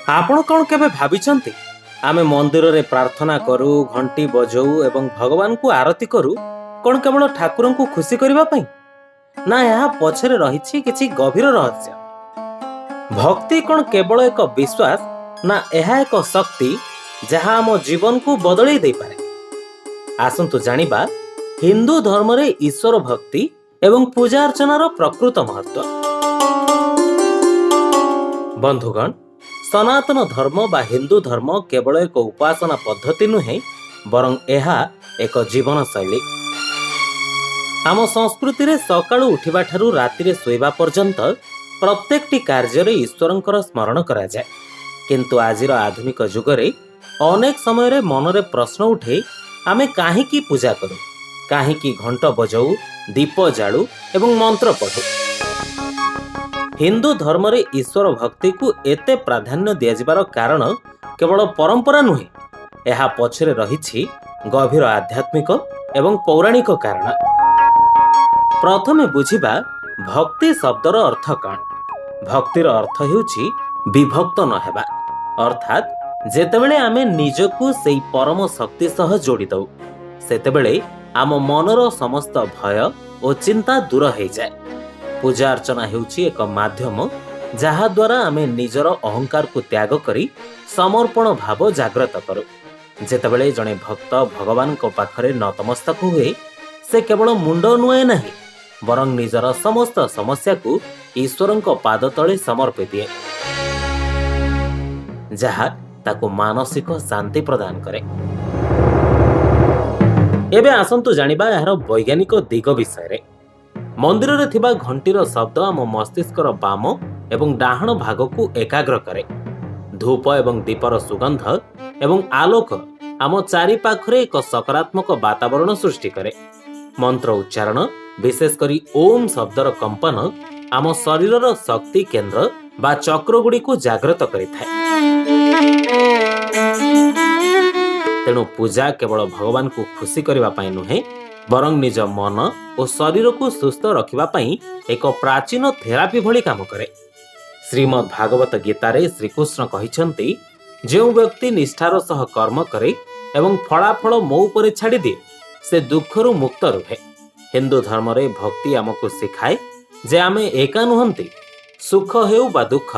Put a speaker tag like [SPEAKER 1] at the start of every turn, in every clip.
[SPEAKER 1] ଆପଣ କ'ଣ କେବେ ଭାବିଛନ୍ତି ଆମେ ମନ୍ଦିରରେ ପ୍ରାର୍ଥନା କରୁ, ଘଣ୍ଟି ବଜାଉ ଏବଂ ଭଗବାନଙ୍କୁ ଆରତି କରୁ କ'ଣ କେବଳ ଠାକୁରଙ୍କୁ ଖୁସି କରିବା ପାଇଁ? ନା ଏହା ପଛରେ ରହିଛି କିଛି ଗଭୀର ରହସ୍ୟ? ଭକ୍ତି କ'ଣ କେବଳ ଏକ ବିଶ୍ୱାସ, ନା ଏହା ଏକ ଶକ୍ତି ଯାହା ଆମ ଜୀବନକୁ ବଦଳେଇ ଦେଇପାରେ? ଆସନ୍ତୁ ଜାଣିବା ହିନ୍ଦୁ ଧର୍ମରେ ଈଶ୍ୱର ଭକ୍ତି ଏବଂ ପୂଜା ଅର୍ଚ୍ଚନାର ପ୍ରକୃତ ମହତ୍ତ୍ୱ। ବନ୍ଧୁଗଣ, ସନାତନ ଧର୍ମ ବା ହିନ୍ଦୁ ଧର୍ମ କେବଳ ଏକ ଉପାସନା ପଦ୍ଧତି ନୁହେଁ, ବରଂ ଏହା ଏକ ଜୀବନଶୈଳୀ। ଆମ ସଂସ୍କୃତିରେ ସକାଳୁ ଉଠିବା ଠାରୁ ରାତିରେ ଶୋଇବା ପର୍ଯ୍ୟନ୍ତ ପ୍ରତ୍ୟେକଟି କାର୍ଯ୍ୟରେ ଈଶ୍ୱରଙ୍କର ସ୍ମରଣ କରାଯାଏ। କିନ୍ତୁ ଆଜିର ଆଧୁନିକ ଯୁଗରେ ଅନେକ ସମୟରେ ମନରେ ପ୍ରଶ୍ନ ଉଠେ, ଆମେ କାହିଁକି ପୂଜା କରୁ, କାହିଁକି ଘଣ୍ଟ ବଜାଉ, ଦୀପ ଜାଳୁ ଏବଂ ମନ୍ତ୍ର ପଢ଼ୁ? ହିନ୍ଦୁ ଧର୍ମରେ ଈଶ୍ୱର ଭକ୍ତିକୁ ଏତେ ପ୍ରାଧାନ୍ୟ ଦିଆଯିବାର କାରଣ କେବଳ ପରମ୍ପରା ନୁହେଁ, ଏହା ପଛରେ ରହିଛି ଗଭୀର ଆଧ୍ୟାତ୍ମିକ ଏବଂ ପୌରାଣିକ କାରଣ। ପ୍ରଥମେ ବୁଝିବା ଭକ୍ତି ଶବ୍ଦର ଅର୍ଥ କ'ଣ। ଭକ୍ତିର ଅର୍ଥ ହେଉଛି ବିଭକ୍ତ ନ ହେବା, ଅର୍ଥାତ୍ ଯେତେବେଳେ ଆମେ ନିଜକୁ ସେହି ପରମ ଶକ୍ତି ସହ ଯୋଡ଼ି ଦେଉ, ସେତେବେଳେ ଆମ ମନର ସମସ୍ତ ଭୟ ଓ ଚିନ୍ତା ଦୂର ହୋଇଯାଏ। ପୂଜା ଅର୍ଚ୍ଚନା ହେଉଛି ଏକ ମାଧ୍ୟମ ଯାହାଦ୍ୱାରା ଆମେ ନିଜର ଅହଙ୍କାରକୁ ତ୍ୟାଗ କରି ସମର୍ପଣ ଭାବ ଜାଗ୍ରତ କରୁ। ଯେତେବେଳେ ଜଣେ ଭକ୍ତ ଭଗବାନଙ୍କ ପାଖରେ ନତମସ୍ତକ ହୁଏ, ସେ କେବଳ ମୁଣ୍ଡ ନୁଆଁଏ ନାହିଁ, ବରଂ ନିଜର ସମସ୍ତ ସମସ୍ୟାକୁ ଈଶ୍ୱରଙ୍କ ପାଦ ତଳେ ସମର୍ପି ଦିଏ, ଯାହା ତାକୁ ମାନସିକ ଶାନ୍ତି ପ୍ରଦାନ କରେ। ଏବେ ଆସନ୍ତୁ ଜାଣିବା ଏହାର ବୈଜ୍ଞାନିକ ଦିଗ ବିଷୟରେ। ମନ୍ଦିରରେ ଥିବା ଘଣ୍ଟିର ଶବ୍ଦ ଆମ ମସ୍ତିଷ୍କର ବାମ ଏବଂ ଡାହାଣ ଭାଗକୁ ଏକାଗ୍ର କରେ। ଧୂପ ଏବଂ ଦୀପର ସୁଗନ୍ଧ ଏବଂ ଆଲୋକ ଆମ ଚାରିପାଖରେ ଏକ ସକାରାତ୍ମକ ବାତାବରଣ ସୃଷ୍ଟି କରେ। ମନ୍ତ୍ର ଉଚ୍ଚାରଣ, ବିଶେଷ କରି ଓମ୍ ଶବ୍ଦର କମ୍ପନ ଆମ ଶରୀରର ଶକ୍ତି କେନ୍ଦ୍ର ବା ଚକ୍ରଗୁଡ଼ିକୁ ଜାଗ୍ରତ କରିଥାଏ। ତେଣୁ ପୂଜା କେବଳ ଭଗବାନଙ୍କୁ ଖୁସି କରିବା ପାଇଁ ନୁହେଁ, ବରଂ ନିଜ ମନ ଓ ଶରୀରକୁ ସୁସ୍ଥ ରଖିବା ପାଇଁ ଏକ ପ୍ରାଚୀନ ଥେରାପି ଭଳି କାମ କରେ। ଶ୍ରୀମଦ୍ ଭାଗବତ ଗୀତାରେ ଶ୍ରୀକୃଷ୍ଣ କହିଛନ୍ତି, ଯେଉଁ ବ୍ୟକ୍ତି ନିଷ୍ଠାର ସହ କର୍ମ କରେ ଏବଂ ଫଳାଫଳ ମୋ ଉପରେ ଛାଡ଼ିଦିଏ, ସେ ଦୁଃଖରୁ ମୁକ୍ତ ରୁହେ। ହିନ୍ଦୁ ଧର୍ମରେ ଭକ୍ତି ଆମକୁ ଶିଖାଏ ଯେ ଆମେ ଏକା ନୁହନ୍ତି। ସୁଖ ହେଉ ବା ଦୁଃଖ,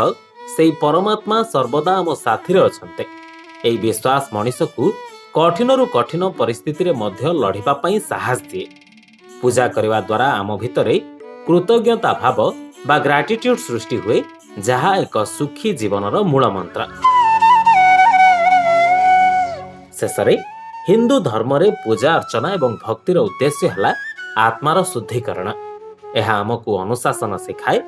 [SPEAKER 1] ସେହି ପରମାତ୍ମା ସର୍ବଦା ଆମ ସାଥିରେ ଅଛନ୍ତି। ଏହି ବିଶ୍ୱାସ ମଣିଷକୁ କଠିନରୁ କଠିନ ପରିସ୍ଥିତିରେ ମଧ୍ୟ ଲଢ଼ିବା ପାଇଁ ସାହସ ଦିଏ। ପୂଜା କରିବା ଦ୍ୱାରା ଆମ ଭିତରେ କୃତଜ୍ଞତା ଭାବ ବା ଗ୍ରାଟିଟ୍ୟୁଡ୍ ସୃଷ୍ଟି ହୁଏ, ଯାହା ଏକ ସୁଖୀ ଜୀବନର ମୂଳ ମନ୍ତ୍ର। ଶେଷରେ ହିନ୍ଦୁ ଧର୍ମରେ ପୂଜା ଅର୍ଚ୍ଚନା ଏବଂ ଭକ୍ତିର ଉଦ୍ଦେଶ୍ୟ ହେଲା ଆତ୍ମାର ଶୁଦ୍ଧିକରଣ। ଏହା ଆମକୁ ଅନୁଶାସନ ଶିଖାଏ,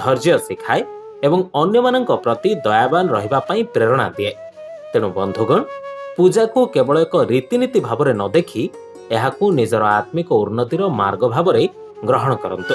[SPEAKER 1] ଧୈର୍ଯ୍ୟ ଶିଖାଏ ଏବଂ ଅନ୍ୟମାନଙ୍କ ପ୍ରତି ଦୟାବାନ ରହିବା ପାଇଁ ପ୍ରେରଣା ଦିଏ। ତେଣୁ ବନ୍ଧୁଗଣ, ପୂଜାକୁ କେବଳ ଏକ ରୀତିନୀତି ଭାବରେ ନ ଦେଖି ଏହାକୁ ନିଜର ଆତ୍ମିକ ଉନ୍ନତିର ମାର୍ଗ ଭାବରେ ଗ୍ରହଣ କରନ୍ତୁ।